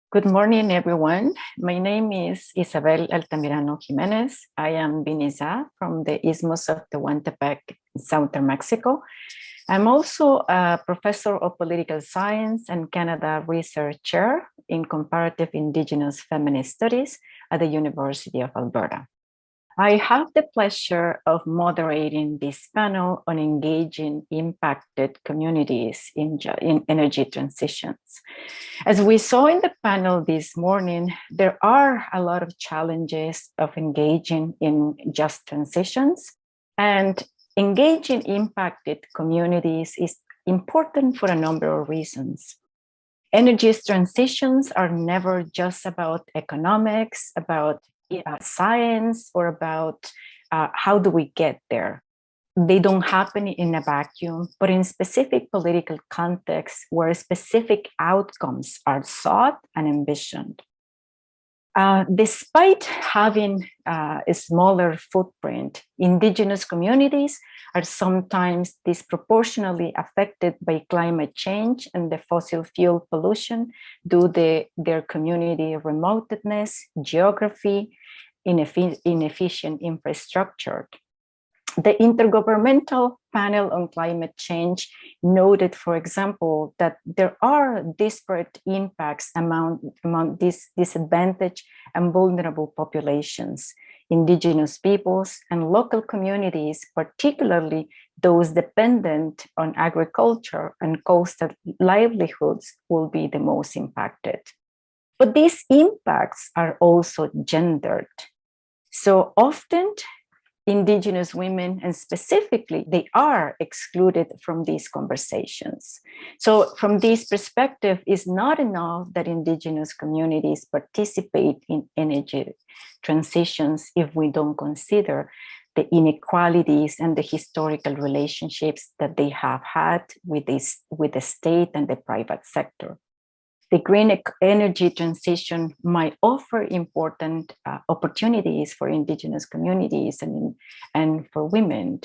Good morning, everyone. My name is Isabel Altamirano-Jiménez. I am Binizá from the Isthmus of Tehuantepec, southern Mexico. I'm also a professor of political science and Canada Research Chair in comparative Indigenous feminist studies at the University of Alberta. I have the pleasure of moderating this panel on engaging impacted communities in energy transitions. As we saw in the panel this morning, there are a lot of challenges of engaging in just transitions, and engaging impacted communities is important for a number of reasons. Energy transitions are never just about economics, about science, or about how do we get there. They don't happen in a vacuum, but in specific political contexts where specific outcomes are sought and envisioned. Despite having a smaller footprint, Indigenous communities are sometimes disproportionately affected by climate change and the fossil fuel pollution due to their community remotedness, geography, inefficient infrastructure. The Intergovernmental Panel on Climate Change noted, for example, that there are disparate impacts among these disadvantaged and vulnerable populations, Indigenous peoples, and local communities, particularly those dependent on agriculture and coastal livelihoods, will be the most impacted. But these impacts are also gendered. So often, Indigenous women, and specifically, they are excluded from these conversations. So from this perspective, it's not enough that Indigenous communities participate in energy transitions if we don't consider the inequalities and the historical relationships that they have had with the state and the private sector. The green energy transition might offer important opportunities for Indigenous communities and for women.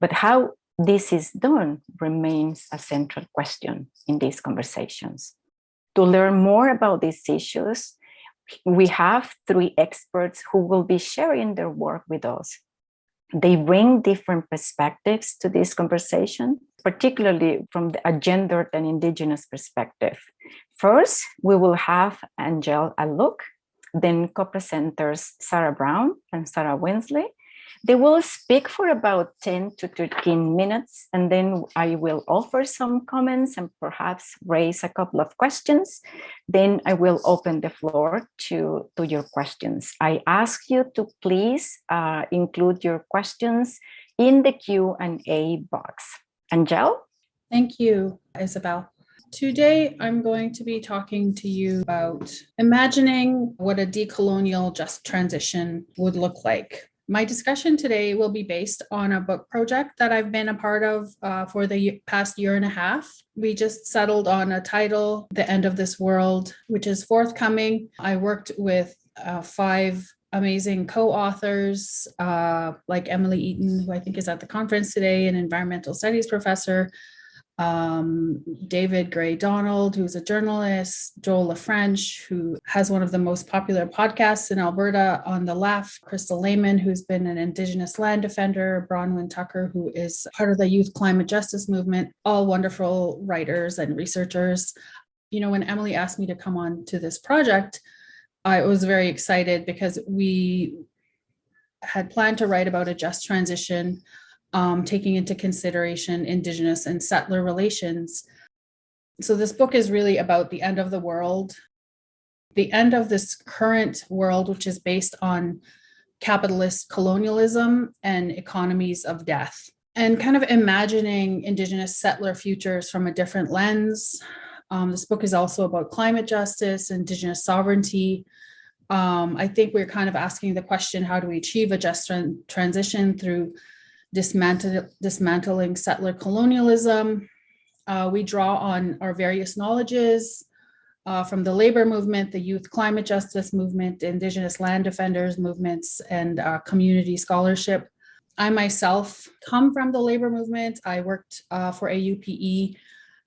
But how this is done remains a central question in these conversations. To learn more about these issues, we have three experts who will be sharing their work with us. They bring different perspectives to this conversation, particularly from a gendered and Indigenous perspective. First, we will have Angele Alook, then co-presenters Sarah Brown and Sarah Winstanley. They will speak for about 10 to 13 minutes, and then I will offer some comments and perhaps raise a couple of questions. Then I will open the floor to your questions. I ask you to please include your questions in the Q&A box. Angele? Thank you, Isabel. Today, I'm going to be talking to you about imagining what a decolonial just transition would look like. My discussion today will be based on a book project that I've been a part of for the past year and a half. We just settled on a title, The End of This World, which is forthcoming. I worked with 5 amazing co-authors like Emily Eaton, who I think is at the conference today, an environmental studies professor, David Gray Donald, who's a journalist, Joel LaFrench, who has one of the most popular podcasts in Alberta on the left, Crystal Lehman, who's been an Indigenous land defender, Bronwyn Tucker, who is part of the youth climate justice movement, all wonderful writers and researchers. You know, when Emily asked me to come on to this project, I was very excited because we had planned to write about a just transition, taking into consideration Indigenous and settler relations. So this book is really about the end of the world, the end of this current world, which is based on capitalist colonialism and economies of death, and kind of imagining Indigenous settler futures from a different lens. This book is also about climate justice, Indigenous sovereignty. I think we're kind of asking the question, how do we achieve a just transition through dismantling settler colonialism? We draw on our various knowledges from the labor movement, the youth climate justice movement, Indigenous land defenders movements, and community scholarship. I myself come from the labor movement. I worked for AUPE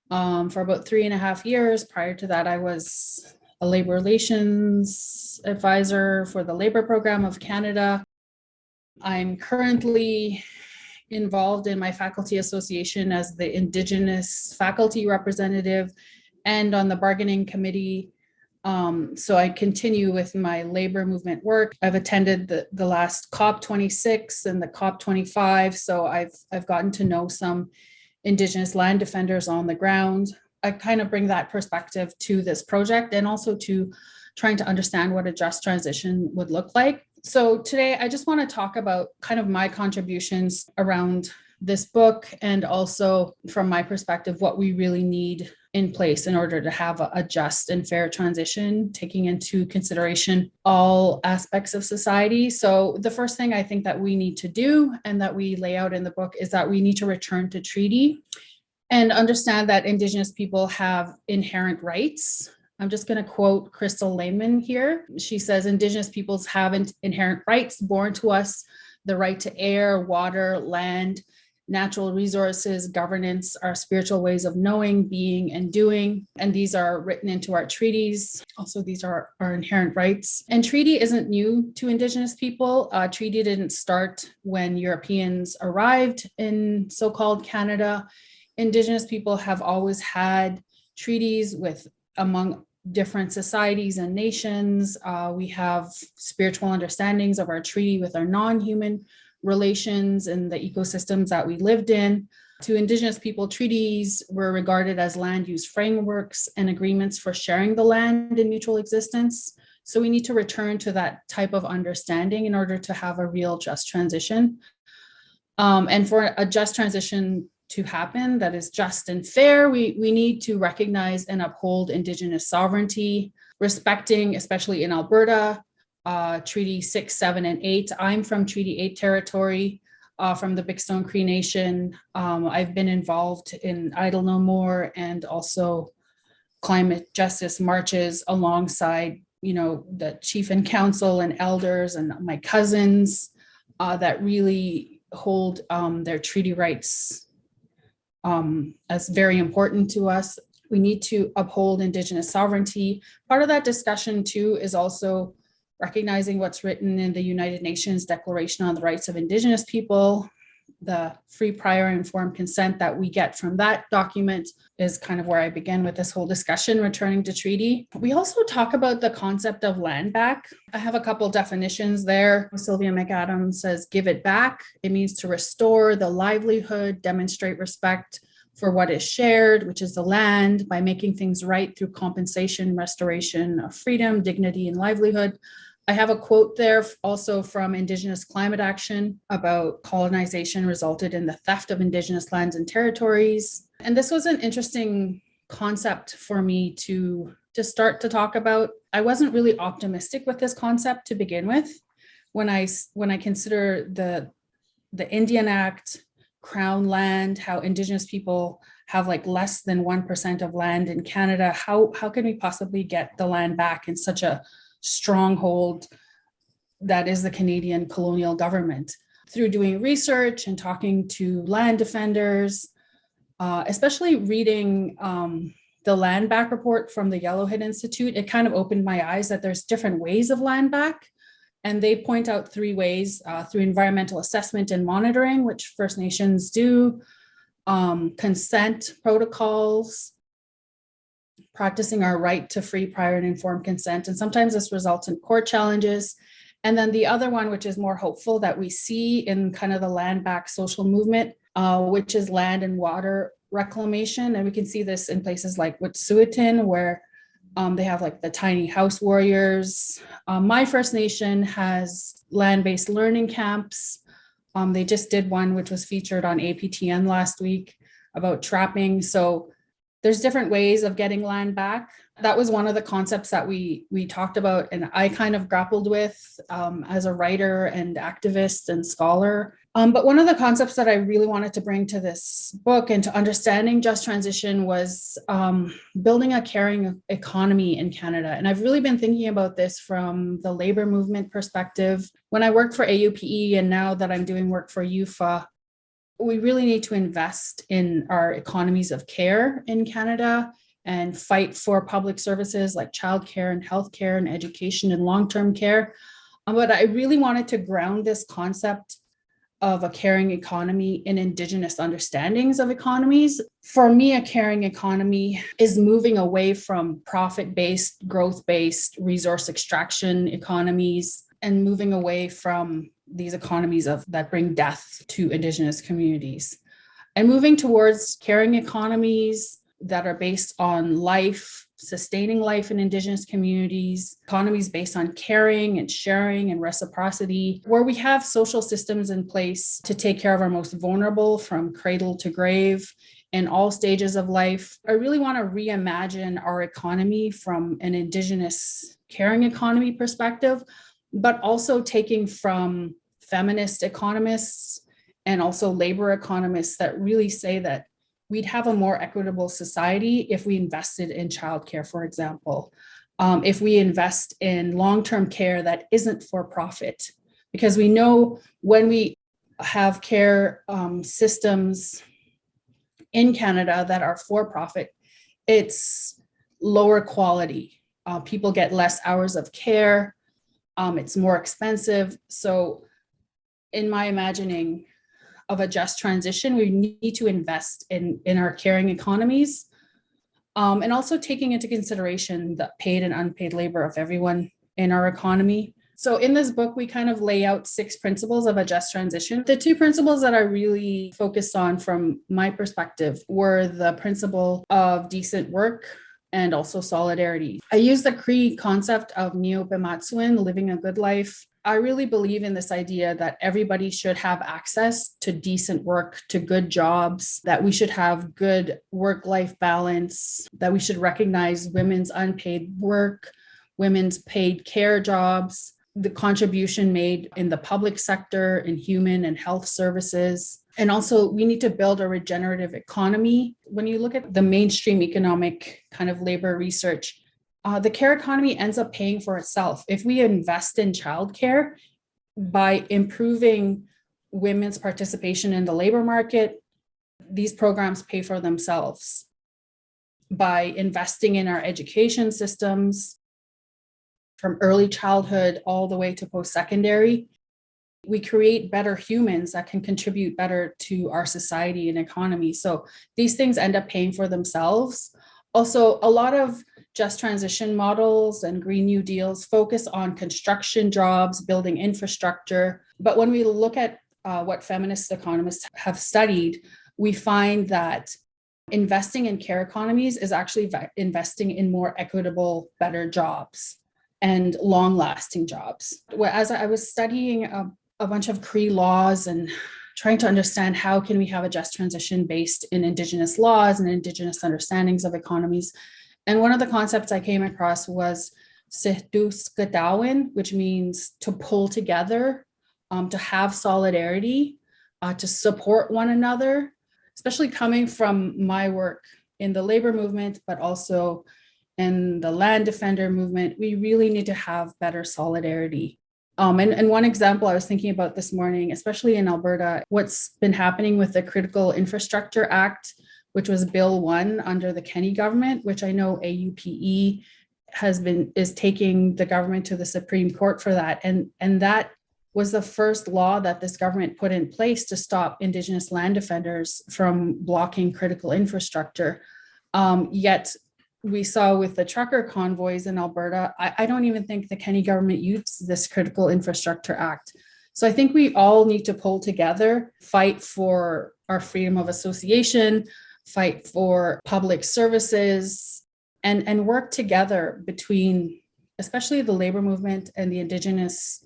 for about 3.5 years. Prior to that, I was a labor relations advisor for the labor program of Canada. I'm currently involved in my faculty association as the Indigenous faculty representative and on the bargaining committee. So I continue with my labor movement work. I've attended the last COP26 and the COP25. So I've gotten to know some Indigenous land defenders on the ground. I kind of bring that perspective to this project and also to trying to understand what a just transition would look like. So today I just want to talk about kind of my contributions around this book and also from my perspective, what we really need in place in order to have a just and fair transition, taking into consideration all aspects of society. So the first thing I think that we need to do and that we lay out in the book is that we need to return to treaty and understand that Indigenous people have inherent rights. I'm just going to quote Crystal Lehman here. She says, Indigenous peoples have inherent rights born to us, the right to air, water, land, natural resources, governance, our spiritual ways of knowing, being, and doing. And these are written into our treaties. Also, these are our inherent rights. And treaty isn't new to Indigenous people. Treaty didn't start when Europeans arrived in so-called Canada. Indigenous people have always had treaties with among different societies and nations. We have spiritual understandings of our treaty with our non-human relations and the ecosystems that we lived in. To Indigenous people, treaties were regarded as land use frameworks and agreements for sharing the land in mutual existence. So we need to return to that type of understanding in order to have a real just transition. And for a just transition to happen that is just and fair, we need to recognize and uphold Indigenous sovereignty, respecting, especially in Alberta, Treaty 6, 7, and 8. I'm from Treaty 8 territory, from the Bigstone Cree Nation. I've been involved in Idle No More and also climate justice marches alongside, the chief and council and elders and my cousins that really hold their treaty rights as very important to us. We need to uphold Indigenous sovereignty. Part of that discussion too is also recognizing what's written in the United Nations Declaration on the Rights of Indigenous People. The free, prior, and informed consent that we get from that document is kind of where I begin with this whole discussion, returning to treaty. We also talk about the concept of land back. I have a couple definitions there. Sylvia McAdams says, give it back. It means to restore the livelihood, demonstrate respect for what is shared, which is the land, by making things right through compensation, restoration of freedom, dignity, and livelihood. I have a quote there also from Indigenous Climate Action about colonization resulted in the theft of Indigenous lands and territories. And this was an interesting concept for me to start to talk about. I wasn't really optimistic with this concept to begin with. When I consider the Indian Act, Crown land, how Indigenous people have like less than 1% of land in Canada, how can we possibly get the land back in such a stronghold that is the Canadian colonial government? Through doing research and talking to land defenders, especially reading the land back report from the Yellowhead Institute, it kind of opened my eyes that there's different ways of land back. And they point out 3 ways, through environmental assessment and monitoring, which First Nations do, consent protocols, practicing our right to free, prior, and informed consent. And sometimes this results in court challenges. And then the other one, which is more hopeful, that we see in kind of the land back social movement, which is land and water reclamation. And we can see this in places like Wet'suwet'en, where they have like the tiny house warriors. My First Nation has land-based learning camps. They just did one, which was featured on APTN last week, about trapping. So there's different ways of getting land back. That was one of the concepts that we talked about and I kind of grappled with as a writer and activist and scholar. But one of the concepts that I really wanted to bring to this book and to understanding just transition was building a caring economy in Canada. And I've really been thinking about this from the labor movement perspective. When I worked for AUPE and now that I'm doing work for UFA, we really need to invest in our economies of care in Canada and fight for public services like childcare and healthcare and education and long-term care. But I really wanted to ground this concept of a caring economy in Indigenous understandings of economies. For me, a caring economy is moving away from profit-based, growth-based, resource extraction economies and moving away from these economies that bring death to Indigenous communities, and moving towards caring economies that are based on life, sustaining life in Indigenous communities, economies based on caring and sharing and reciprocity, where we have social systems in place to take care of our most vulnerable from cradle to grave in all stages of life. I really want to reimagine our economy from an Indigenous caring economy perspective, but also taking from feminist economists and also labor economists that really say that we'd have a more equitable society if we invested in childcare, for example, if we invest in long-term care that isn't for profit, because we know when we have care systems in Canada that are for profit, it's lower quality. People get less hours of care. It's more expensive. So in my imagining of a just transition, we need to invest in our caring economies, and also taking into consideration the paid and unpaid labor of everyone in our economy. So in this book, we kind of lay out 6 principles of a just transition. The 2 principles that I really focused on from my perspective were the principle of decent work and also solidarity. I use the Cree concept of Neobimatsuin, living a good life. I really believe in this idea that everybody should have access to decent work, to good jobs, that we should have good work-life balance, that we should recognize women's unpaid work, women's paid care jobs, the contribution made in the public sector, in human and health services. And also, we need to build a regenerative economy. When you look at the mainstream economic kind of labor research, the care economy ends up paying for itself. If we invest in childcare by improving women's participation in the labor market, these programs pay for themselves. By investing in our education systems, from early childhood all the way to post-secondary, we create better humans that can contribute better to our society and economy. So these things end up paying for themselves. Also, a lot of just transition models and Green New Deals focus on construction jobs, building infrastructure. But when we look at what feminist economists have studied, we find that investing in care economies is actually investing in more equitable, better jobs and long-lasting jobs. As I was studying a bunch of Cree laws and trying to understand how can we have a just transition based in Indigenous laws and Indigenous understandings of economies. And one of the concepts I came across was Sehduskadawin, which means to pull together, to have solidarity, to support one another, especially coming from my work in the labor movement, but also in the land defender movement. We really need to have better solidarity. And one example I was thinking about this morning, especially in Alberta, what's been happening with the Critical Infrastructure Act, which was Bill 1 under the Kenney government, which I know AUPE is taking the government to the Supreme Court for that. And that was the first law that this government put in place to stop Indigenous land defenders from blocking critical infrastructure. Yet we saw with the trucker convoys in Alberta, I don't even think the Kenney government used this Critical Infrastructure Act. So I think we all need to pull together, fight for our freedom of association, fight for public services, and work together between, especially the labor movement and the Indigenous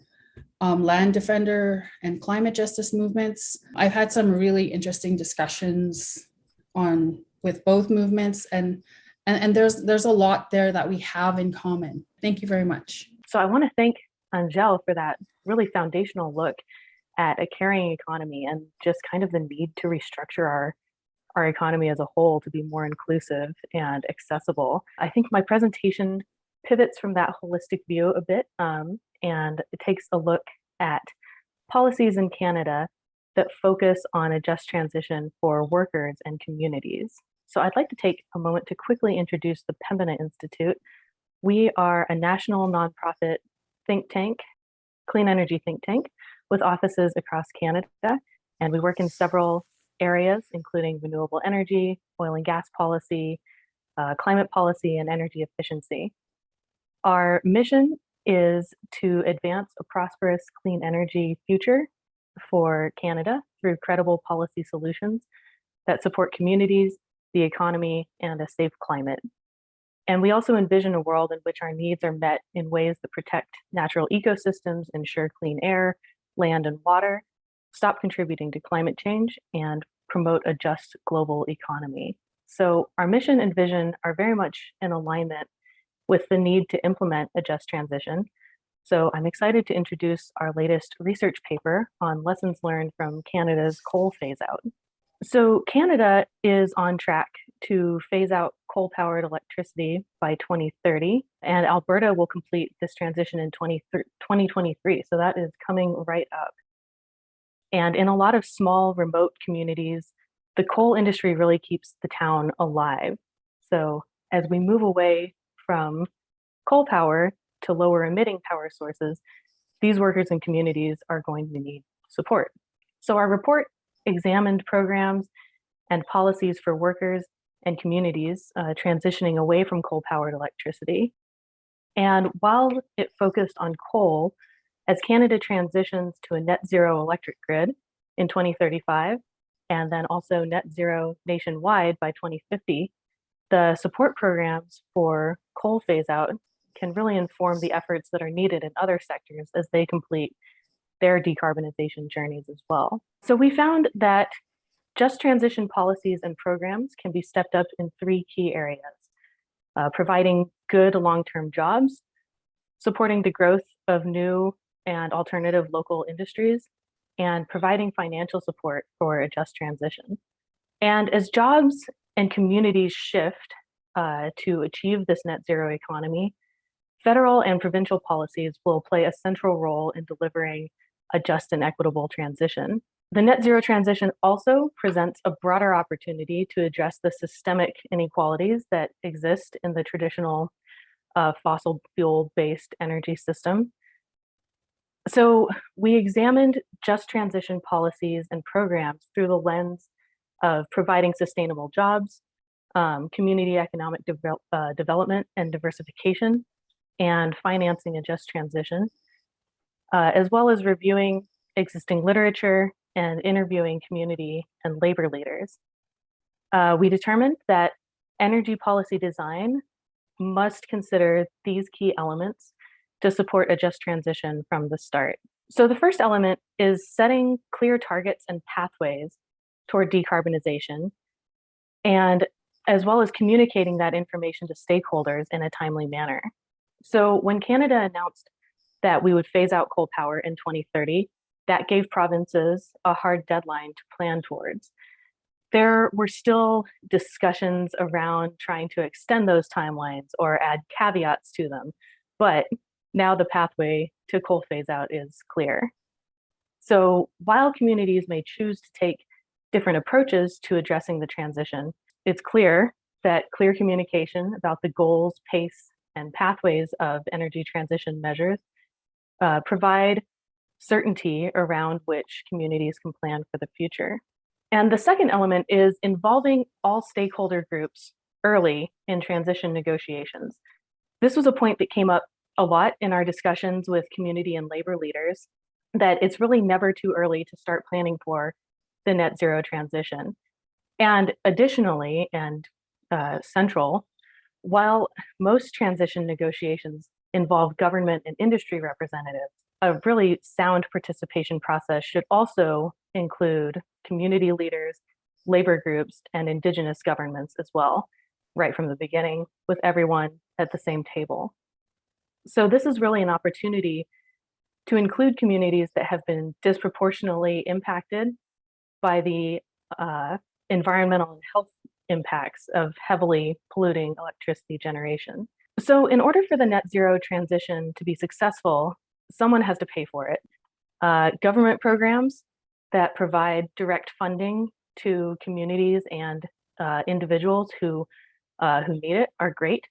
land defender and climate justice movements. I've had some really interesting discussions with both movements, and there's a lot there that we have in common. Thank you very much. So I want to thank Angele for that really foundational look at a caring economy and just kind of the need to restructure our economy as a whole to be more inclusive and accessible. I think my presentation pivots from that holistic view a bit, and it takes a look at policies in Canada that focus on a just transition for workers and communities. So I'd like to take a moment to quickly introduce the Pembina Institute. We are a national nonprofit think tank, clean energy think tank, with offices across Canada, and we work in several areas, including renewable energy, oil and gas policy, climate policy, and energy efficiency. Our mission is to advance a prosperous clean energy future for Canada through credible policy solutions that support communities, the economy, and a safe climate. And we also envision a world in which our needs are met in ways that protect natural ecosystems, ensure clean air, land, and water, stop contributing to climate change, and promote a just global economy. So our mission and vision are very much in alignment with the need to implement a just transition. So I'm excited to introduce our latest research paper on lessons learned from Canada's coal phase out. So Canada is on track to phase out coal-powered electricity by 2030, and Alberta will complete this transition in 2023. So that is coming right up. And in a lot of small, remote communities, the coal industry really keeps the town alive. So as we move away from coal power to lower emitting power sources, these workers and communities are going to need support. So our report examined programs and policies for workers and communities transitioning away from coal-powered electricity. And while it focused on coal, as Canada transitions to a net zero electric grid in 2035, and then also net zero nationwide by 2050, the support programs for coal phase out can really inform the efforts that are needed in other sectors as they complete their decarbonization journeys as well. So we found that just transition policies and programs can be stepped up in three key areas: providing good long-term jobs, supporting the growth of new and alternative local industries, and providing financial support for a just transition. And as jobs and communities shift to achieve this net zero economy, federal and provincial policies will play a central role in delivering a just and equitable transition. The net zero transition also presents a broader opportunity to address the systemic inequalities that exist in the traditional fossil fuel-based energy system. So we examined just transition policies and programs through the lens of providing sustainable jobs, community economic development and diversification, and financing a just transition, as well as reviewing existing literature and interviewing community and labor leaders. We determined that energy policy design must consider these key elements to support a just transition from the start. So the first element is setting clear targets and pathways toward decarbonization, and as well as communicating that information to stakeholders in a timely manner. So when Canada announced that we would phase out coal power in 2030, that gave provinces a hard deadline to plan towards. There were still discussions around trying to extend those timelines or add caveats to them, but now the pathway to coal phase out is clear. So while communities may choose to take different approaches to addressing the transition, it's clear that clear communication about the goals, pace, and pathways of energy transition measures provide certainty around which communities can plan for the future. And the second element is involving all stakeholder groups early in transition negotiations. This was a point that came up a lot in our discussions with community and labor leaders, that it's really never too early to start planning for the net zero transition. And additionally, and central, while most transition negotiations involve government and industry representatives, a really sound participation process should also include community leaders, labor groups, and Indigenous governments as well, right from the beginning, with everyone at the same table. So this is really an opportunity to include communities that have been disproportionately impacted by the environmental and health impacts of heavily polluting electricity generation. So in order for the net zero transition to be successful, someone has to pay for it. Government programs that provide direct funding to communities and individuals who need it are great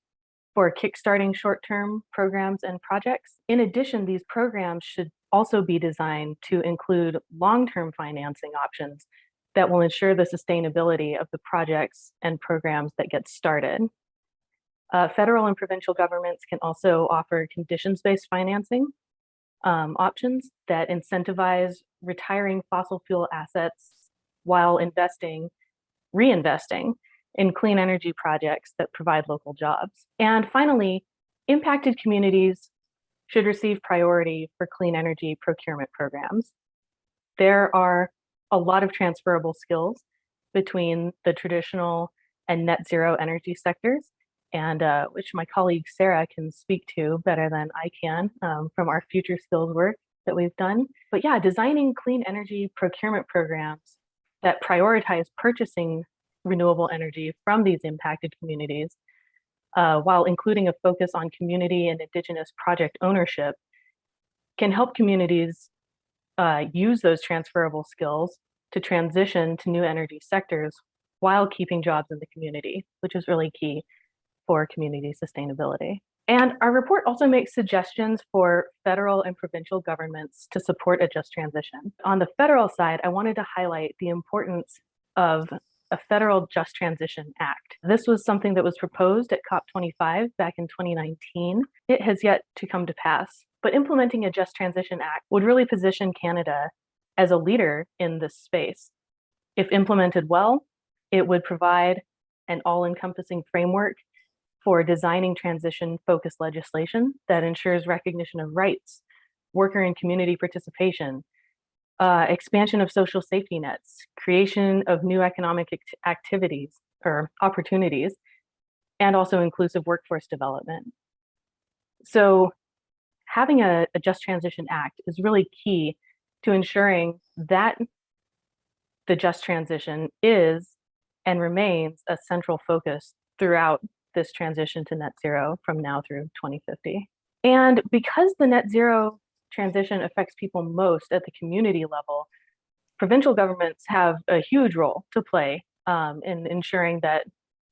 for kickstarting short-term programs and projects. In addition, these programs should also be designed to include long-term financing options that will ensure the sustainability of the projects and programs that get started. Federal and provincial governments can also offer conditions-based financing options that incentivize retiring fossil fuel assets while reinvesting in clean energy projects that provide local jobs. And finally, impacted communities should receive priority for clean energy procurement programs. There are a lot of transferable skills between the traditional and net zero energy sectors, and which my colleague Sarah can speak to better than I can from our future skills work that we've done. But yeah, designing clean energy procurement programs that prioritize purchasing renewable energy from these impacted communities, while including a focus on community and Indigenous project ownership, can help communities use those transferable skills to transition to new energy sectors while keeping jobs in the community, which is really key for community sustainability. And our report also makes suggestions for federal and provincial governments to support a just transition. On the federal side, I wanted to highlight the importance of a federal Just Transition Act. This was something that was proposed at COP25 back in 2019. It has yet to come to pass, but implementing a Just Transition Act would really position Canada as a leader in this space. If implemented well, it would provide an all-encompassing framework for designing transition-focused legislation that ensures recognition of rights, worker and community participation, expansion of social safety nets, creation of new economic activities or opportunities, and also inclusive workforce development. So having a Just Transition Act is really key to ensuring that the just transition is and remains a central focus throughout this transition to net zero from now through 2050. And because the net zero transition affects people most at the community level, provincial governments have a huge role to play in ensuring that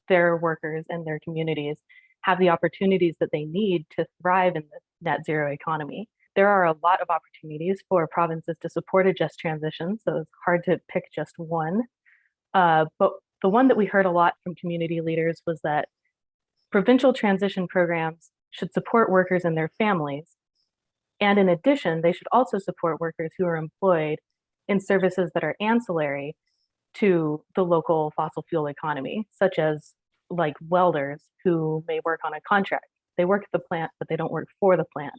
their workers and their communities have the opportunities that they need to thrive in the net zero economy. There are a lot of opportunities for provinces to support a just transition, so it's hard to pick just one. But the one that we heard a lot from community leaders was that provincial transition programs should support workers and their families. And in addition, they should also support workers who are employed in services that are ancillary to the local fossil fuel economy, such as like welders who may work on a contract. They work at the plant, but they don't work for the plant.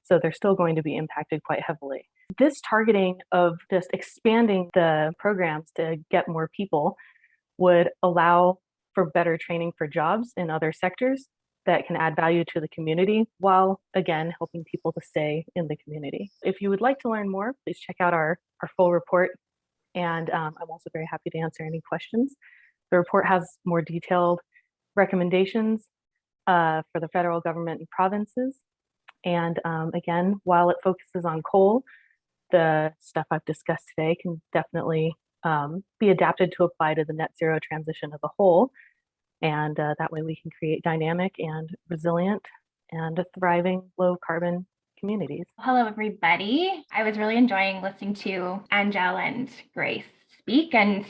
So they're still going to be impacted quite heavily. This targeting of just expanding the programs to get more people would allow for better training for jobs in other sectors that can add value to the community while, again, helping people to stay in the community. If you would like to learn more, please check out our full report. And I'm also very happy to answer any questions. The report has more detailed recommendations for the federal government and provinces. And again, while it focuses on coal, the stuff I've discussed today can definitely be adapted to apply to the net zero transition as a whole. And that way we can create dynamic and resilient and thriving low carbon communities. Hello, everybody. I was really enjoying listening to Angele and Grace speak, and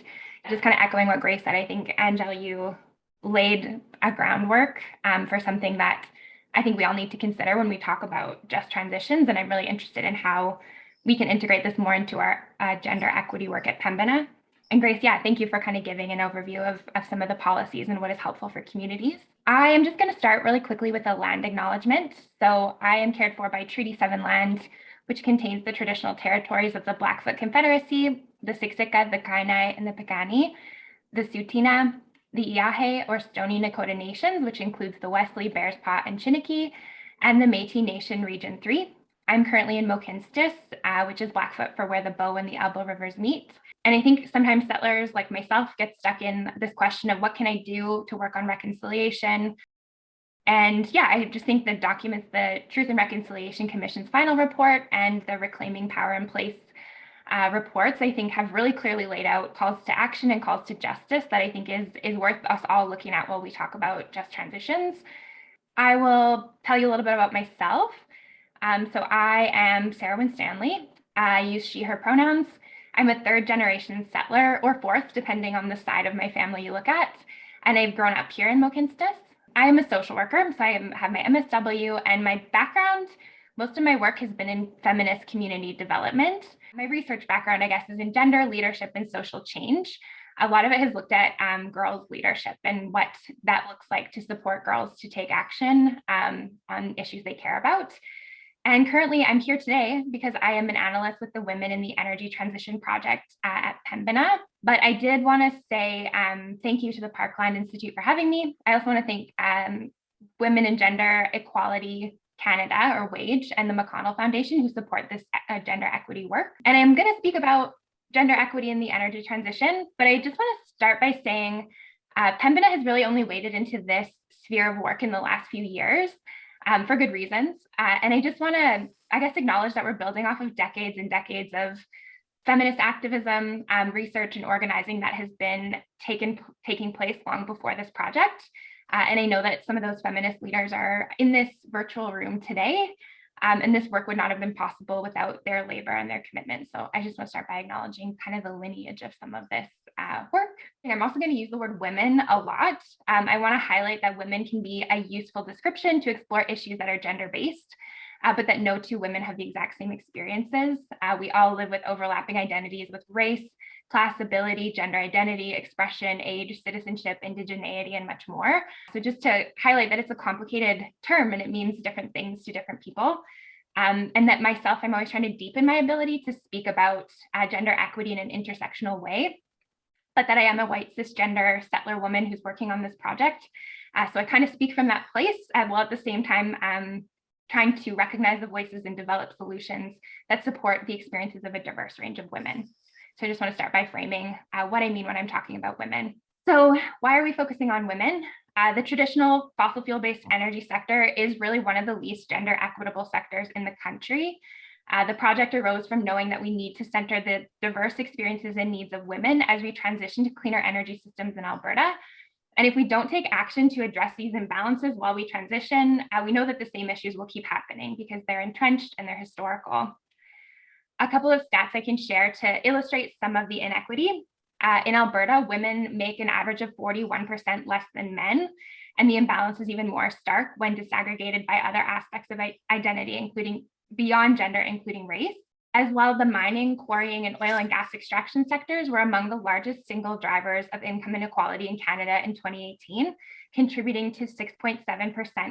just kind of echoing what Grace said. I think, Angele, you laid a groundwork for something that I think we all need to consider when we talk about just transitions. And I'm really interested in how we can integrate this more into our gender equity work at Pembina. And Grace, yeah, thank you for kind of giving an overview of some of the policies and what is helpful for communities. I am just going to start really quickly with a land acknowledgement. So I am cared for by Treaty 7 land, which contains the traditional territories of the Blackfoot Confederacy, the Siksika, the Kainai, and the Piikani, the Tsuut'ina, the Iahe or Stoney Nakoda Nations, which includes the Wesley, Bearspaw, and Chiniki, and the Métis Nation Region 3. I'm currently in Mohkinstsis, which is Blackfoot for where the Bow and the Elbow rivers meet. And I think sometimes settlers like myself get stuck in this question of what can I do to work on reconciliation? And yeah, I just think the documents, the Truth and Reconciliation Commission's final report and the Reclaiming Power in Place reports, I think, have really clearly laid out calls to action and calls to justice that I think is worth us all looking at while we talk about just transitions. I will tell you a little bit about myself. So I am Sarah Winstanley. I use she, her pronouns. I'm a third generation settler, or fourth, depending on the side of my family you look at. And I've grown up here in Mohkinstsis. I am a social worker, so I have my MSW, and my background, most of my work has been in feminist community development. My research background, I guess, is in gender, leadership, and social change. A lot of it has looked at girls' leadership and what that looks like to support girls to take action on issues they care about. And currently I'm here today because I am an analyst with the Women in the Energy Transition Project at Pembina. But I did want to say thank you to the Parkland Institute for having me. I also want to thank Women in Gender Equality Canada, or WAGE, and the McConnell Foundation, who support this gender equity work. And I'm going to speak about gender equity in the energy transition, but I just want to start by saying Pembina has really only waded into this sphere of work in the last few years. For good reasons. And I just want to, I guess, acknowledge that we're building off of decades and decades of feminist activism, research, and organizing that has been taking place long before this project. And I know that some of those feminist leaders are in this virtual room today. And this work would not have been possible without their labor and their commitment. So I just want to start by acknowledging kind of the lineage of some of this work. I'm also going to use the word women a lot. I want to highlight that women can be a useful description to explore issues that are gender-based, but that no two women have the exact same experiences. We all live with overlapping identities with race, class, ability, gender identity, expression, age, citizenship, indigeneity, and much more. So just to highlight that it's a complicated term and it means different things to different people. And that myself, I'm always trying to deepen my ability to speak about gender equity in an intersectional way, but that I am a white cisgender settler woman who's working on this project. So I kind of speak from that place, while at the same time trying to recognize the voices and develop solutions that support the experiences of a diverse range of women. So I just want to start by framing what I mean when I'm talking about women. So why are we focusing on women? The traditional fossil fuel-based energy sector is really one of the least gender equitable sectors in the country. The project arose from knowing that we need to center the diverse experiences and needs of women as we transition to cleaner energy systems in Alberta. And if we don't take action to address these imbalances while we transition, we know that the same issues will keep happening because they're entrenched and they're historical. A couple of stats I can share to illustrate some of the inequity. In Alberta, women make an average of 41% less than men, and the imbalance is even more stark when disaggregated by other aspects of identity, including beyond gender, including race. As well, the mining, quarrying, and oil and gas extraction sectors were among the largest single drivers of income inequality in Canada in 2018, contributing to 6.7%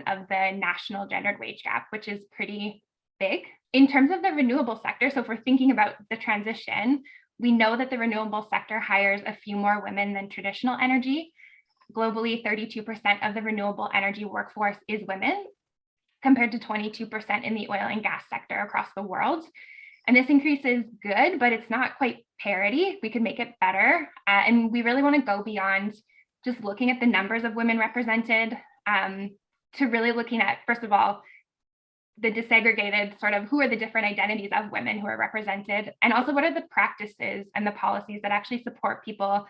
of the national gendered wage gap, which is pretty big. In terms of the renewable sector, so if we're thinking about the transition, we know that the renewable sector hires a few more women than traditional energy. Globally, 32% of the renewable energy workforce is women, compared to 22% in the oil and gas sector across the world. And this increase is good, but it's not quite parity. We could make it better. And we really want to go beyond just looking at the numbers of women represented to really looking at, first of all, the disaggregated sort of who are the different identities of women who are represented, and also what are the practices and the policies that actually support people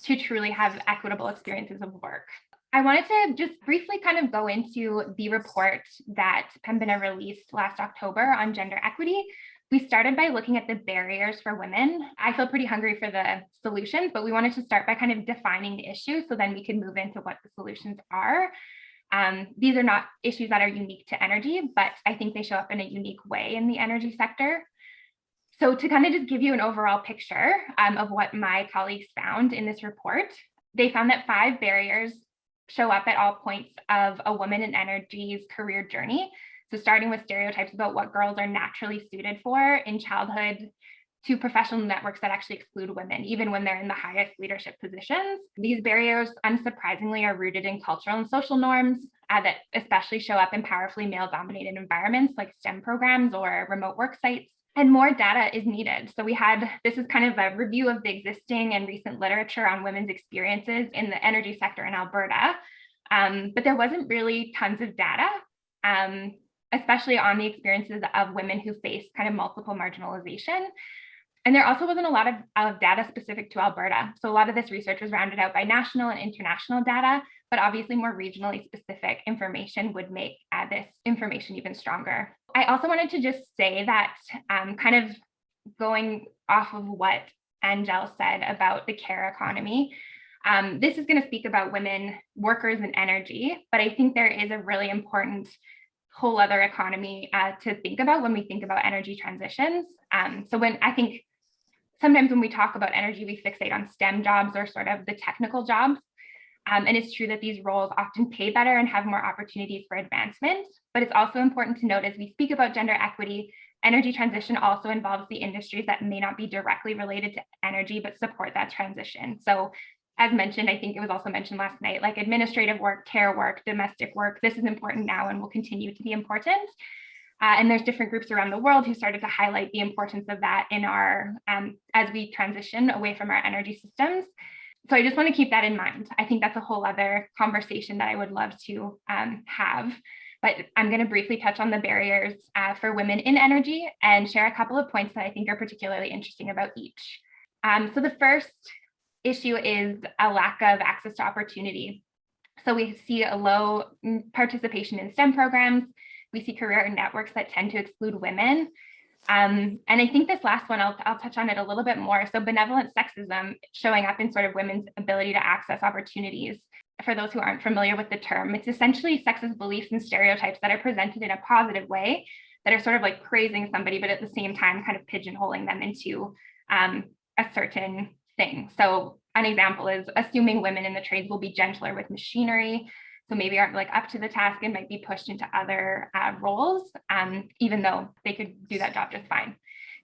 to truly have equitable experiences of work. I wanted to just briefly kind of go into the report that Pembina released last October on gender equity. We started by looking at the barriers for women. I feel pretty hungry for the solutions, but we wanted to start by kind of defining the issue so then we can move into what the solutions are. These are not issues that are unique to energy, but I think they show up in a unique way in the energy sector. So to kind of just give you an overall picture of what my colleagues found in this report, they found that 5 barriers show up at all points of a woman in energy's career journey. So starting with stereotypes about what girls are naturally suited for in childhood, to professional networks that actually exclude women, even when they're in the highest leadership positions. These barriers, unsurprisingly, are rooted in cultural and social norms that especially show up in powerfully male-dominated environments like STEM programs or remote work sites. And more data is needed. So this is kind of a review of the existing and recent literature on women's experiences in the energy sector in Alberta, but there wasn't really tons of data, especially on the experiences of women who face kind of multiple marginalization. And there also wasn't a lot of data specific to Alberta. So a lot of this research was rounded out by national and international data, but obviously more regionally specific information would make this information even stronger. I also wanted to just say that kind of going off of what Angele said about the care economy, this is going to speak about women workers in energy, but I think there is a really important whole other economy to think about when we think about energy transitions. So when I think sometimes when we talk about energy, we fixate on STEM jobs or sort of the technical jobs. And it's true that these roles often pay better and have more opportunities for advancement, but it's also important to note as we speak about gender equity, energy transition also involves the industries that may not be directly related to energy, but support that transition. So as mentioned, I think it was also mentioned last night, like administrative work, care work, domestic work, this is important now and will continue to be important. And there's different groups around the world who started to highlight the importance of that in our, as we transition away from our energy systems. So I just want to keep that in mind. I think that's a whole other conversation that I would love to have. But I'm going to briefly touch on the barriers for women in energy and share a couple of points that I think are particularly interesting about each. So the first issue is a lack of access to opportunity. So we see a low participation in STEM programs. We see career networks that tend to exclude women. And I think this last one, I'll touch on it a little bit more. So benevolent sexism showing up in sort of women's ability to access opportunities. For those who aren't familiar with the term, it's essentially sexist beliefs and stereotypes that are presented in a positive way that are sort of like praising somebody, but at the same time kind of pigeonholing them into a certain thing. So an example is assuming women in the trades will be gentler with machinery. So maybe aren't like up to the task and might be pushed into other roles, even though they could do that job just fine.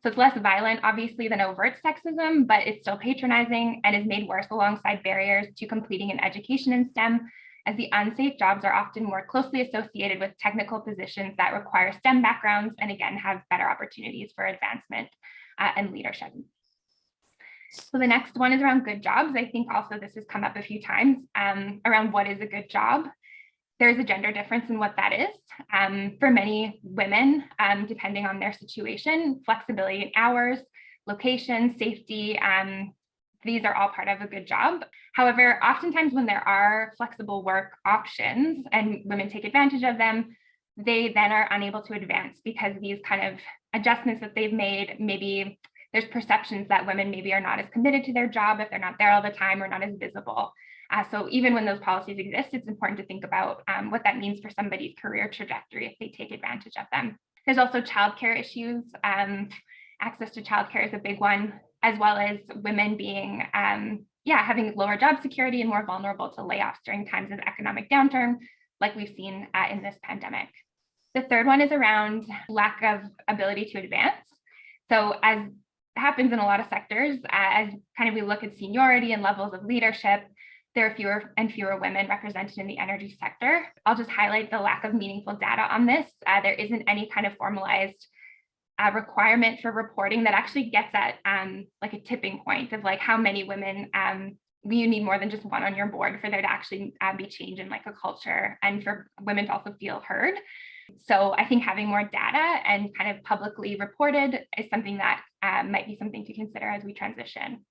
So it's less violent, obviously, than overt sexism, but it's still patronizing and is made worse alongside barriers to completing an education in STEM, as the unsafe jobs are often more closely associated with technical positions that require STEM backgrounds and again, have better opportunities for advancement and leadership. So the next one is around good jobs. I think also this has come up a few times around what is a good job. There's a gender difference in what that is. For many women, depending on their situation, flexibility in hours, location, safety, these are all part of a good job. However, oftentimes when there are flexible work options and women take advantage of them, they then are unable to advance because these kind of adjustments that they've made, maybe there's perceptions that women maybe are not as committed to their job if they're not there all the time or not as visible. So even when those policies exist, it's important to think about what that means for somebody's career trajectory if they take advantage of them. There's also childcare issues. Access to childcare is a big one, as well as women being, having lower job security and more vulnerable to layoffs during times of economic downturn, like we've seen in this pandemic. The third one is around lack of ability to advance. So as happens in a lot of sectors, as kind of we look at seniority and levels of leadership, there are fewer and fewer women represented in the energy sector. I'll just highlight the lack of meaningful data on this. There isn't any kind of formalized requirement for reporting that actually gets at like a tipping point of like how many women you need more than just one on your board for there to actually be change in like a culture and for women to also feel heard. So I think having more data and kind of publicly reported is something that might be something to consider as we transition.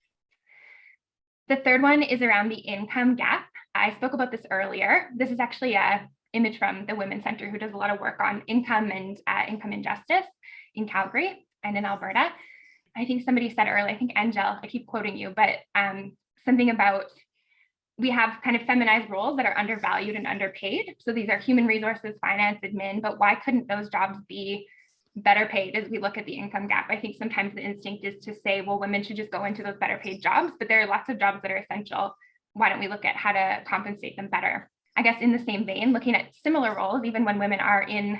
The third one is around the income gap. I spoke about this earlier. This is actually an image from the Women's Center, who does a lot of work on income and income injustice in Calgary and in Alberta. I think somebody said earlier, I think Angele, I keep quoting you, but something about we have kind of feminized roles that are undervalued and underpaid. So these are human resources, finance, admin, but why couldn't those jobs be better paid as we look at the income gap? I think sometimes the instinct is to say, well, women should just go into those better paid jobs, but there are lots of jobs that are essential. Why don't we look at how to compensate them better? I guess in the same vein, looking at similar roles, even when women are in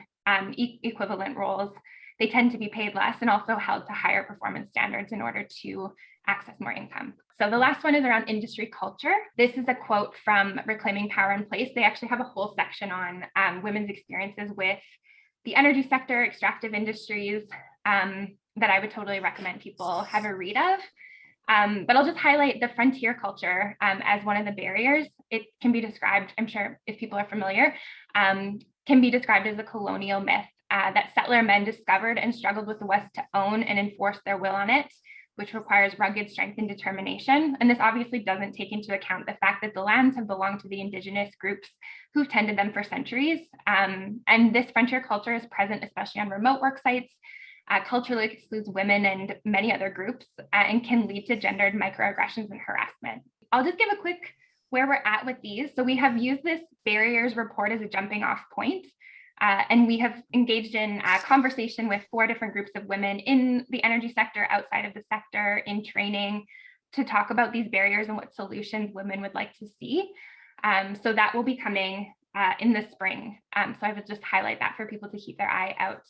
equivalent roles, they tend to be paid less and also held to higher performance standards in order to access more income. So the last one is around industry culture. This is a quote from Reclaiming Power in Place. They actually have a whole section on women's experiences with the energy sector, extractive industries, that I would totally recommend people have a read of. But I'll just highlight the frontier culture as one of the barriers. It can be described, I'm sure if people are familiar, can be described as a colonial myth that settler men discovered and struggled with the West to own and enforce their will on it, which requires rugged strength and determination. And this obviously doesn't take into account the fact that the lands have belonged to the Indigenous groups who've tended them for centuries. And this frontier culture is present, especially on remote work sites, culturally excludes women and many other groups, and can lead to gendered microaggressions and harassment. I'll just give a quick where we're at with these. So we have used this barriers report as a jumping off point. And we have engaged in a conversation with 4 different groups of women in the energy sector, outside of the sector, in training, to talk about these barriers and what solutions women would like to see. So that will be coming in the spring. So I would just highlight that for people to keep their eye out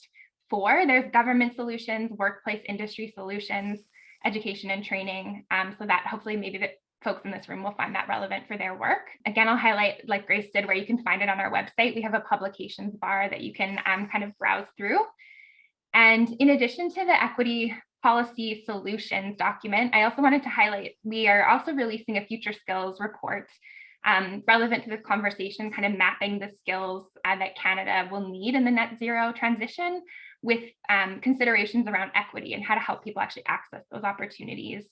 for. There's government solutions, workplace industry solutions, education and training. So that hopefully maybe the folks in this room will find that relevant for their work. Again, I'll highlight, like Grace did, where you can find it on our website. We have a publications bar that you can kind of browse through. And in addition to the equity policy solutions document, I also wanted to highlight, we are also releasing a future skills report relevant to this conversation, kind of mapping the skills that Canada will need in the net zero transition, with considerations around equity and how to help people actually access those opportunities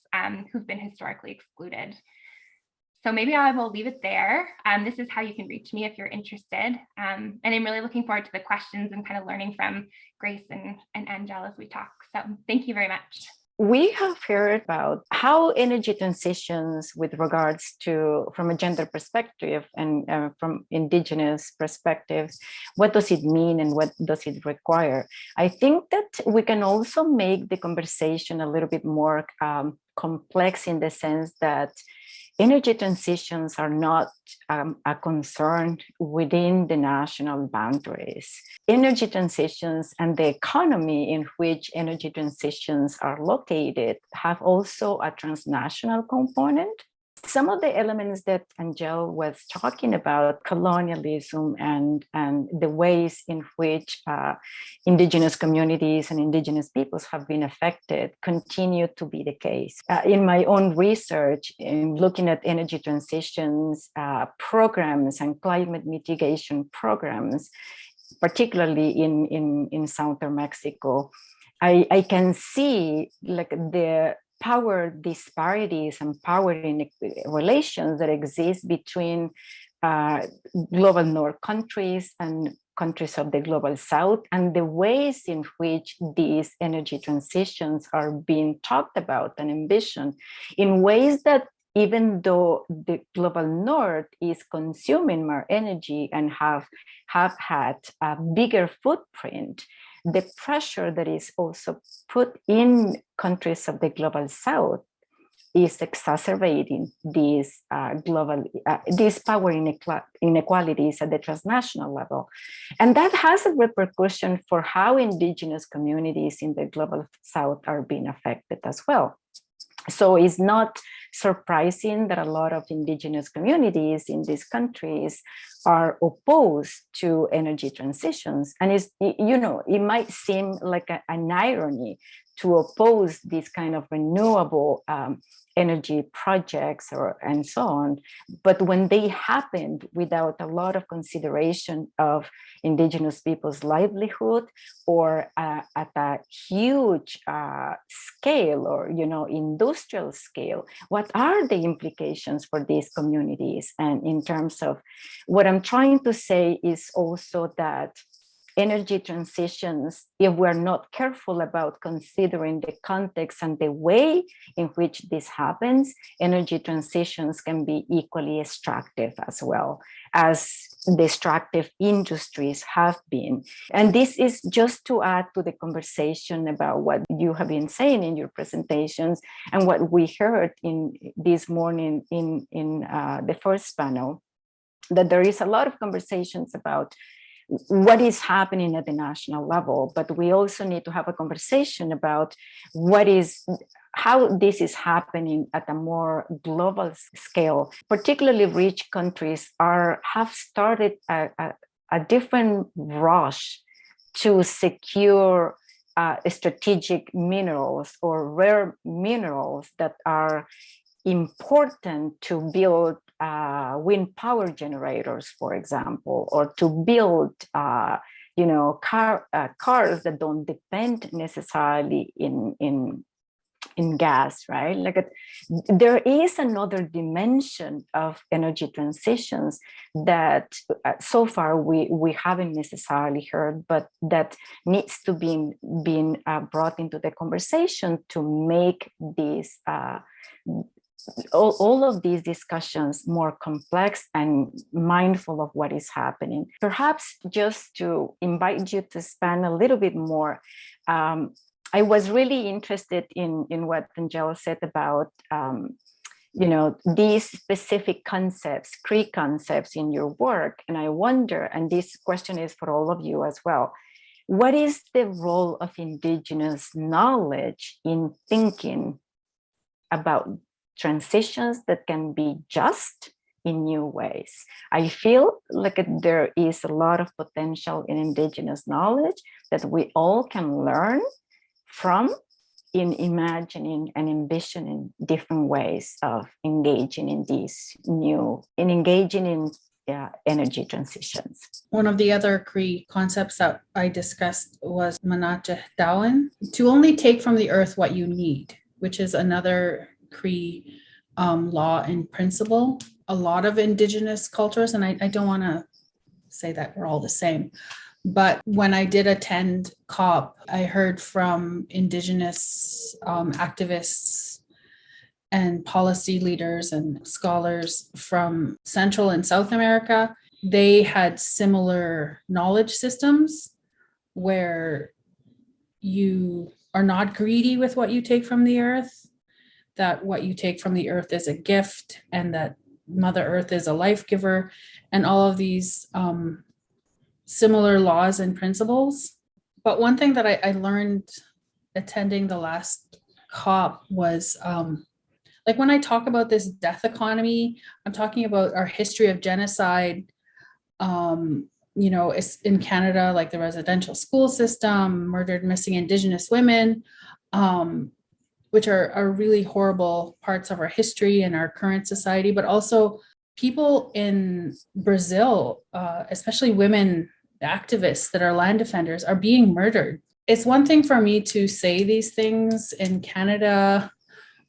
who've been historically excluded. So maybe I will leave it there. This is how you can reach me if you're interested. And I'm really looking forward to the questions and kind of learning from Grace and Angele as we talk. So thank you very much. We have heard about how energy transitions with regards to, from a gender perspective and from Indigenous perspectives, what does it mean and what does it require? I think that we can also make the conversation a little bit more complex, in the sense that energy transitions are not a concern within the national boundaries. Energy transitions and the economy in which energy transitions are located have also a transnational component. Some of the elements that Angele was talking about, colonialism and the ways in which Indigenous communities and Indigenous peoples have been affected, continue to be the case. In my own research, in looking at energy transitions programs and climate mitigation programs, particularly in southern Mexico, I can see like the power disparities and power relations that exist between global north countries and countries of the global south, and the ways in which these energy transitions are being talked about and envisioned in ways that, even though the global north is consuming more energy and have had a bigger footprint, the pressure that is also put in countries of the global south is exacerbating these these power inequalities at the transnational level. And that has a repercussion for how Indigenous communities in the global south are being affected as well. So it's not surprising that a lot of Indigenous communities in these countries are opposed to energy transitions. And it's, you know, it might seem like an irony to oppose these kind of renewable energy projects and so on. But when they happened without a lot of consideration of Indigenous people's livelihood, or at a huge scale, or, you know, industrial scale, what are the implications for these communities? And in terms of what I'm trying to say is also that energy transitions, if we're not careful about considering the context and the way in which this happens, energy transitions can be equally extractive as well, as the extractive industries have been. And this is just to add to the conversation about what you have been saying in your presentations and what we heard in this morning in the first panel, that there is a lot of conversations about what is happening at the national level, but we also need to have a conversation about how this is happening at a more global scale. Particularly rich countries have started a different rush to secure strategic minerals or rare minerals that are important to build wind power generators, for example, or to build cars that don't depend necessarily in in gas, right? There is another dimension of energy transitions that so far we haven't necessarily heard, but that needs to be brought into the conversation to make these all of these discussions more complex and mindful of what is happening. Perhaps just to invite you to expand a little bit more, I was really interested in what Angele said about these specific concepts, Cree concepts in your work. And I wonder, and this question is for all of you as well, what is the role of Indigenous knowledge in thinking about transitions that can be just in new ways? I feel like there is a lot of potential in Indigenous knowledge that we all can learn from in imagining and envisioning different ways of engaging in energy transitions. One of the other Cree concepts that I discussed was Manatje Dawan, to only take from the earth what you need, which is another Cree law and principle. A lot of Indigenous cultures, and I don't want to say that we're all the same, but when I did attend COP, I heard from Indigenous activists and policy leaders and scholars from Central and South America. They had similar knowledge systems where you are not greedy with what you take from the earth, that what you take from the earth is a gift, and that Mother Earth is a life giver, and all of these similar laws and principles. But one thing that I learned attending the last COP was like when I talk about this death economy, I'm talking about our history of genocide. It's in Canada, like the residential school system, murdered missing Indigenous women, which are really horrible parts of our history and our current society, but also people in Brazil, especially women activists that are land defenders, are being murdered. It's one thing for me to say these things in Canada,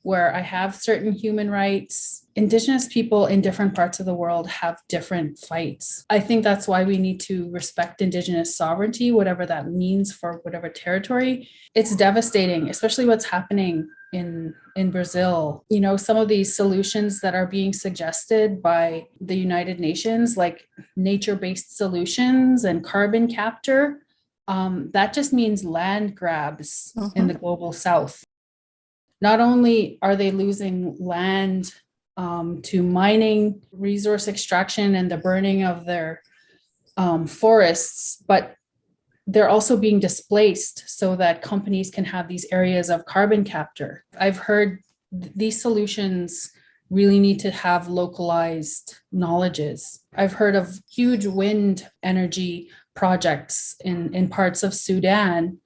where I have certain human rights. Indigenous people in different parts of the world have different fights. I think that's why we need to respect Indigenous sovereignty, whatever that means for whatever territory. It's devastating, especially what's happening in Brazil. Some of these solutions that are being suggested by the United Nations, like nature-based solutions and carbon capture, that just means land grabs in the global south. Not only are they losing land to mining, resource extraction, and the burning of their forests, but they're also being displaced so that companies can have these areas of carbon capture. I've heard these solutions really need to have localized knowledges. I've heard of huge wind energy projects in parts of Sudan,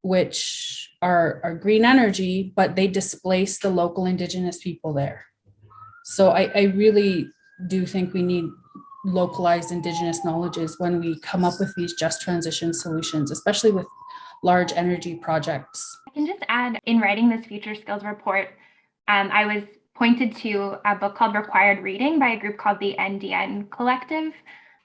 which are green energy, but they displace the local Indigenous people there. So I really do think we need localized Indigenous knowledges when we come up with these just transition solutions, especially with large energy projects. I can just add, in writing this future skills report, I was pointed to a book called Required Reading by a group called the NDN Collective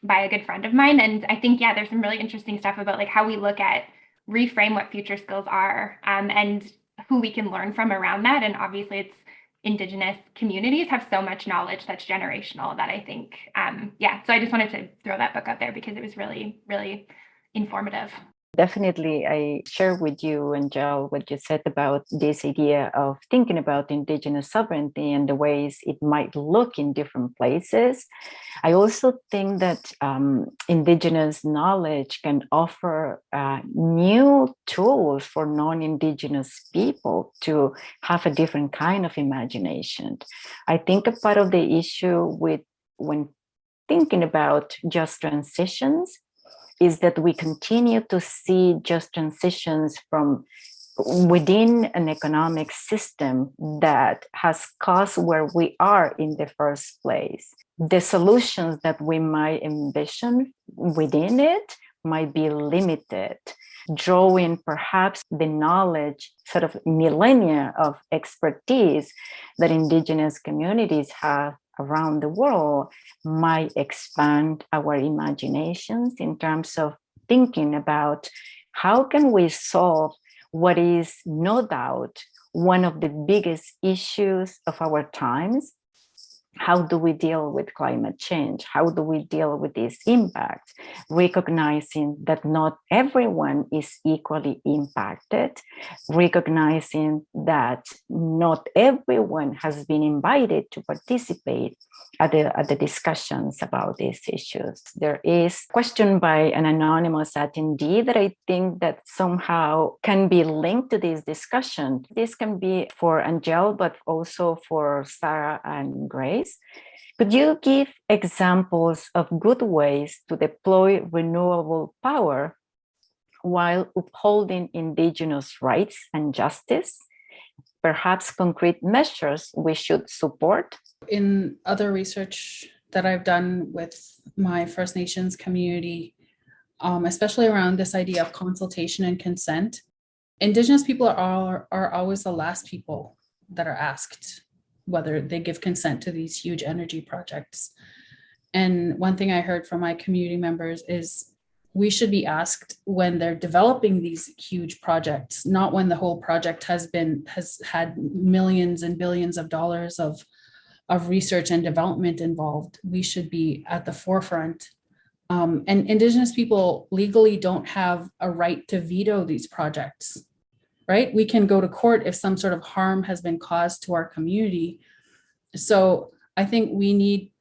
by a good friend of mine. And I think, there's some really interesting stuff about like how we look at reframe what future skills are and who we can learn from around that. And obviously it's Indigenous communities have so much knowledge that's generational that I think, so I just wanted to throw that book out there because it was really, really informative. Definitely, I share with you, Angele, what you said about this idea of thinking about Indigenous sovereignty and the ways it might look in different places. I also think that Indigenous knowledge can offer new tools for non-Indigenous people to have a different kind of imagination. I think a part of the issue when thinking about just transitions is that we continue to see just transitions from within an economic system that has caused where we are in the first place. The solutions that we might envision within it might be limited, drawing perhaps the knowledge, sort of millennia of expertise that Indigenous communities have around the world might expand our imaginations in terms of thinking about how can we solve what is no doubt one of the biggest issues of our times. How do we deal with climate change? How do we deal with this impact? Recognizing that not everyone is equally impacted, recognizing that not everyone has been invited to participate at the discussions about these issues. There is a question by an anonymous attendee that I think that somehow can be linked to this discussion. This can be for Angele, but also for Sarah and Grace. Could you give examples of good ways to deploy renewable power while upholding Indigenous rights and justice? Perhaps concrete measures we should support? In other research that I've done with my First Nations community, especially around this idea of consultation and consent, Indigenous people are always the last people that are asked whether they give consent to these huge energy projects. And one thing I heard from my community members is we should be asked when they're developing these huge projects, not when the whole project has had millions and billions of dollars of research and development involved. We should be at the forefront. And Indigenous people legally don't have a right to veto these projects. Right? We can go to court if some sort of harm has been caused to our community. So I think we need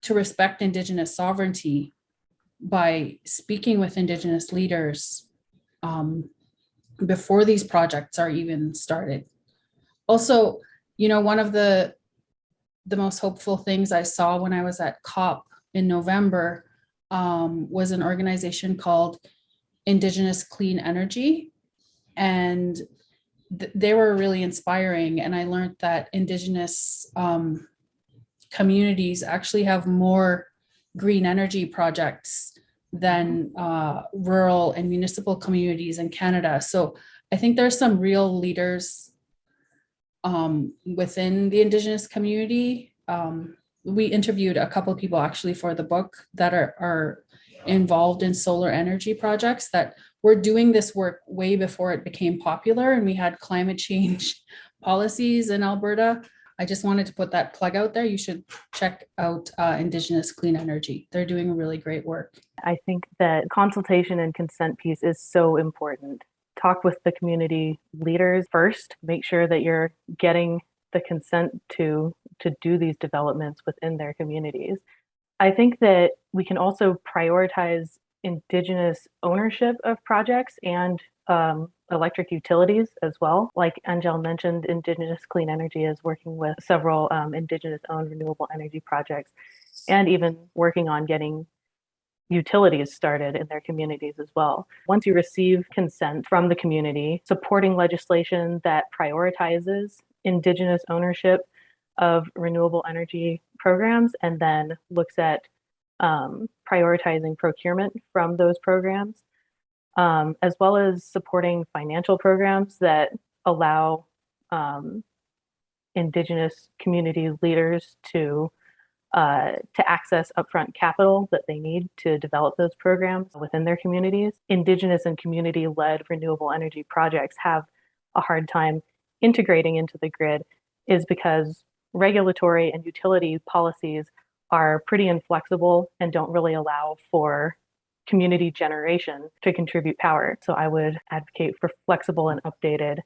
to respect Indigenous sovereignty by speaking with Indigenous leaders before these projects are even started. Also, one of the most hopeful things I saw when I was at COP in November was an organization called Indigenous Clean Energy. And they were really inspiring. And I learned that Indigenous communities actually have more green energy projects than rural and municipal communities in Canada. So I think there's some real leaders within the Indigenous community. We interviewed a couple of people actually for the book that are involved in solar energy projects that were doing this work way before it became popular and we had climate change policies in Alberta. I just wanted to put that plug out there. You should check out Indigenous Clean Energy. They're doing really great work. I think that consultation and consent piece is so important. Talk with the community leaders first. Make sure that you're getting the consent to do these developments within their communities. I think that we can also prioritize Indigenous ownership of projects and electric utilities as well. Like Angele mentioned, Indigenous Clean Energy is working with several Indigenous-owned renewable energy projects and even working on getting utilities started in their communities as well. Once you receive consent from the community, supporting legislation that prioritizes Indigenous ownership of renewable energy programs and then looks at prioritizing procurement from those programs, as well as supporting financial programs that allow Indigenous community leaders to access upfront capital that they need to develop those programs within their communities. Indigenous and community-led renewable energy projects have a hard time integrating into the grid is because regulatory and utility policies are pretty inflexible and don't really allow for community generation to contribute power. So I would advocate for flexible and updated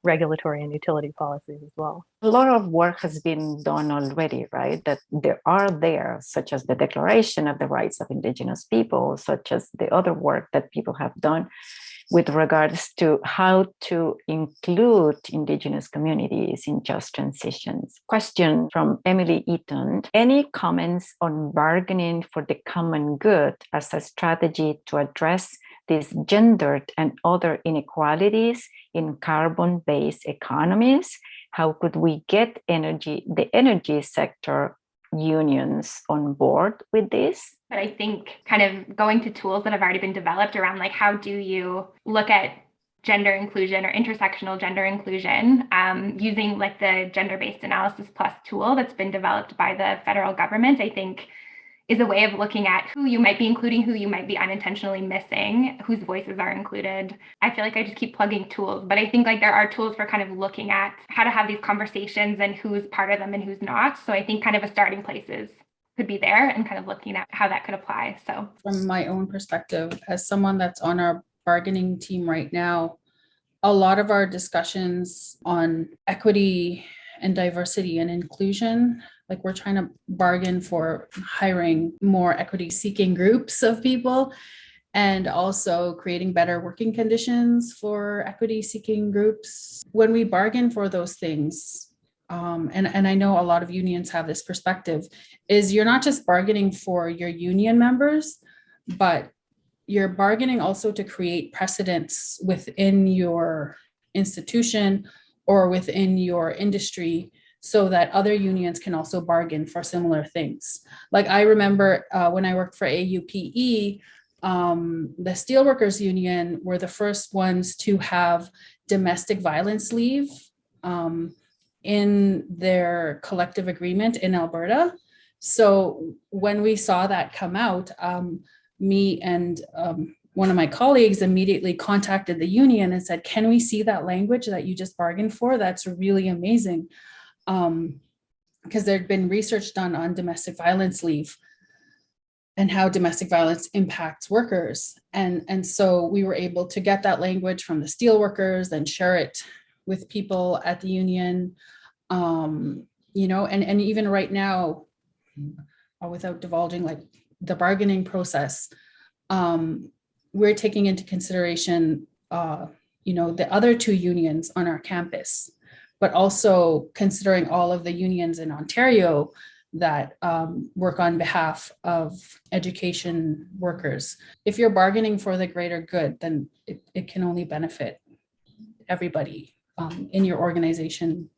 regulatory and utility policies as well. A lot of work has been done already, right? That there are there, such as the Declaration of the Rights of Indigenous People, such as the other work that people have done with regards to how to include Indigenous communities in just transitions. Question from Emily Eaton. Any comments on bargaining for the common good as a strategy to address these gendered and other inequalities in carbon-based economies? How could we get the energy sector unions on board with this? But I think kind of going to tools that have already been developed around like how do you look at gender inclusion or intersectional gender inclusion using like the gender-based analysis plus tool that's been developed by the federal government, I think is a way of looking at who you might be including, who you might be unintentionally missing, whose voices are included. I feel like I just keep plugging tools, but I think like there are tools for kind of looking at how to have these conversations and who's part of them and who's not. So I think kind of a starting place could be there and kind of looking at how that could apply. So from my own perspective, as someone that's on our bargaining team right now, a lot of our discussions on equity and diversity and inclusion, like we're trying to bargain for hiring more equity seeking groups of people and also creating better working conditions for equity seeking groups. When we bargain for those things, and I know a lot of unions have this perspective, is you're not just bargaining for your union members, but you're bargaining also to create precedents within your institution or within your industry so that other unions can also bargain for similar things. Like I remember when I worked for AUPE, the Steelworkers Union were the first ones to have domestic violence leave in their collective agreement in Alberta. So when we saw that come out, me and one of my colleagues immediately contacted the union and said, can we see that language that you just bargained for? That's really amazing. Because there'd been research done on domestic violence leave and how domestic violence impacts workers. And so we were able to get that language from the steelworkers and share it with people at the union. And even right now, without divulging like the bargaining process, we're taking into consideration, the other two unions on our campus, but also considering all of the unions in Ontario that work on behalf of education workers. If you're bargaining for the greater good, then it can only benefit everybody in your organization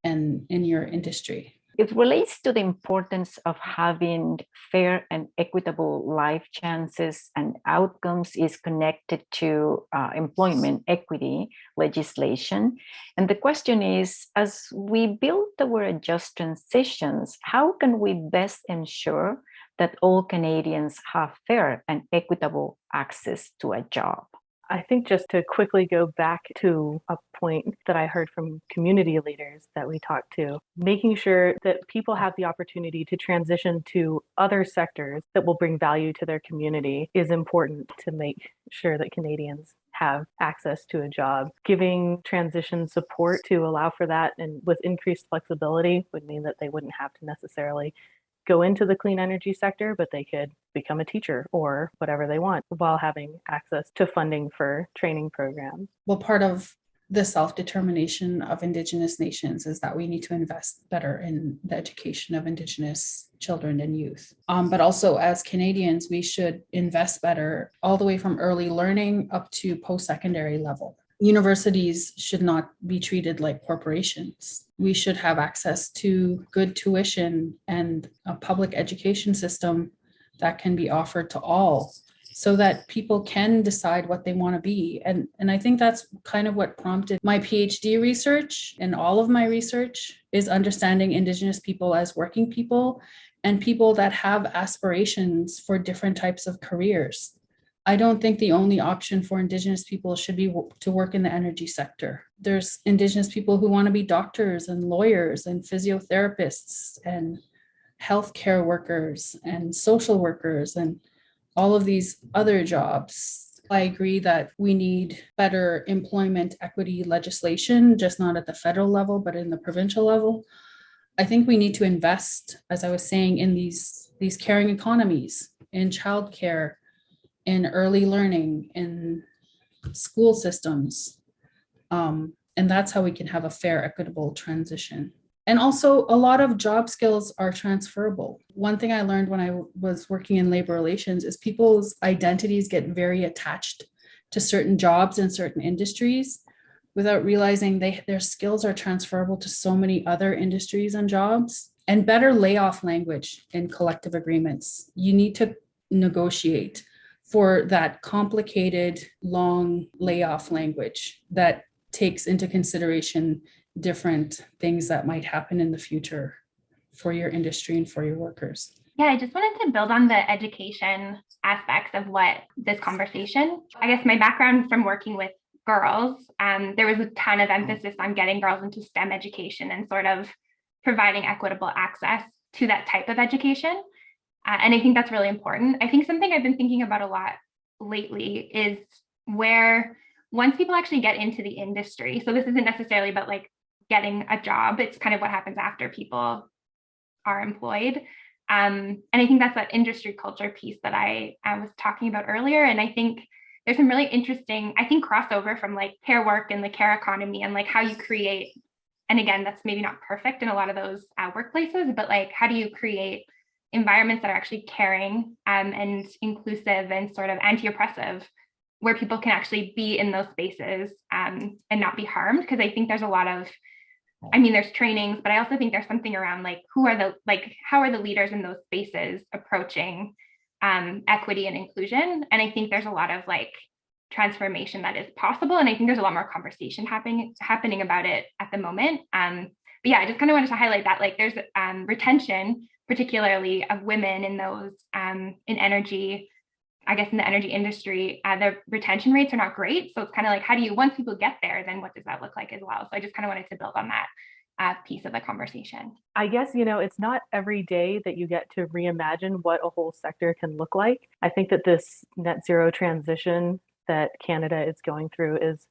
and in your industry. It relates to the importance of having fair and equitable life chances and outcomes is connected to employment equity legislation. And the question is, as we build toward just transitions, how can we best ensure that all Canadians have fair and equitable access to a job? I think just to quickly go back to a point that I heard from community leaders that we talked to, making sure that people have the opportunity to transition to other sectors that will bring value to their community is important to make sure that Canadians have access to a job. Giving transition support to allow for that and with increased flexibility would mean that they wouldn't have to necessarily go into the clean energy sector, but they could become a teacher or whatever they want while having access to funding for training programs. Well, part of the self-determination of Indigenous nations is that we need to invest better in the education of Indigenous children and youth. But also as Canadians, we should invest better all the way from early learning up to post-secondary level. Universities should not be treated like corporations. We should have access to good tuition and a public education system that can be offered to all so that people can decide what they want to be. And I think that's kind of what prompted my PhD research, and all of my research is understanding Indigenous people as working people and people that have aspirations for different types of careers. I don't think the only option for Indigenous people should be to work in the energy sector. There's Indigenous people who want to be doctors and lawyers and physiotherapists and healthcare workers and social workers and all of these other jobs. I agree that we need better employment equity legislation, just not at the federal level, but in the provincial level. I think we need to invest, as I was saying, in these caring economies, in childcare, in early learning, in school systems. And that's how we can have a fair, equitable transition. And also, a lot of job skills are transferable. One thing I learned when I was working in labor relations is people's identities get very attached to certain jobs in certain industries without realizing their skills are transferable to so many other industries and jobs. and better layoff language in collective agreements. You need to negotiate for that complicated, long layoff language that takes into consideration different things that might happen in the future for your industry and for your workers. Yeah, I just wanted to build on the education aspects of what this conversation, I guess my background from working with girls, there was a ton of emphasis on getting girls into STEM education and sort of providing equitable access to that type of education. And I think that's really important. I think something I've been thinking about a lot lately is where once people actually get into the industry, so this isn't necessarily about like getting a job, it's kind of what happens after people are employed. And I think that's that industry culture piece that I was talking about earlier. And I think there's some really interesting, I think, crossover from like care work and the care economy and like how you create, and again, that's maybe not perfect in a lot of those workplaces, but like how do you create environments that are actually caring and inclusive and sort of anti-oppressive, where people can actually be in those spaces and not be harmed? Because I think there's a lot of, I mean, there's trainings, but I also think there's something around like, how are the leaders in those spaces approaching equity and inclusion? And I think there's a lot of like transformation that is possible. And I think there's a lot more conversation happening about it at the moment. But yeah, I just kind of wanted to highlight that like there's retention, particularly of women in those in energy, I guess in the energy industry, the retention rates are not great. So it's kind of like, how do you, once people get there, then what does that look like as well? So I just kind of wanted to build on that piece of the conversation. I guess, it's not every day that you get to reimagine what a whole sector can look like. I think that this net zero transition that Canada is going through is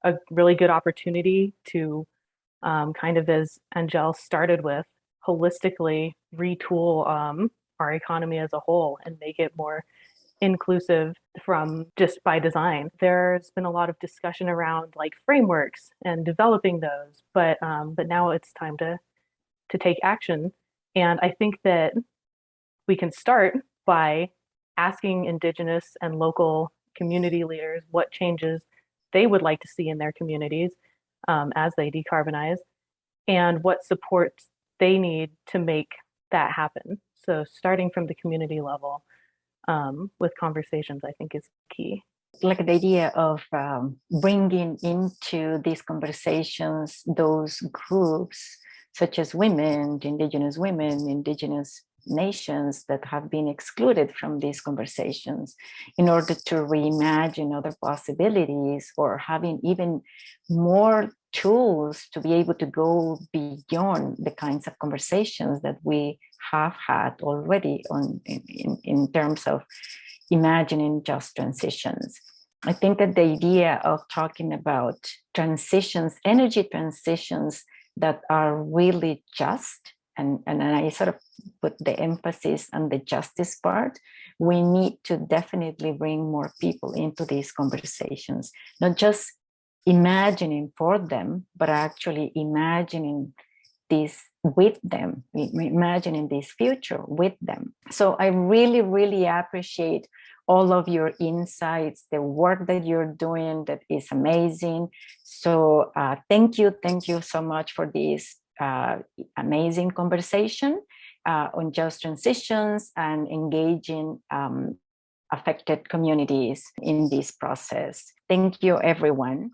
a really good opportunity to kind of, as Angele started with, holistically retool our economy as a whole and make it more inclusive from just by design. There's been a lot of discussion around like frameworks and developing those, but now it's time to take action. And I think that we can start by asking Indigenous and local community leaders what changes they would like to see in their communities as they decarbonize and what supports they need to make that happen. So starting from the community level with conversations, I think is key. Like the idea of bringing into these conversations those groups such as women, Indigenous women, Indigenous nations that have been excluded from these conversations in order to reimagine other possibilities or having even more tools to be able to go beyond the kinds of conversations that we have had already in terms of imagining just transitions. I think that the idea of talking about transitions, energy transitions that are really just, and I sort of put the emphasis on the justice part, we need to definitely bring more people into these conversations, not just imagining for them, but actually imagining this with them, imagining this future with them. So I really, really appreciate all of your insights, the work that you're doing that is amazing. So thank you so much for this amazing conversation on just transitions and engaging affected communities in this process. Thank you, everyone.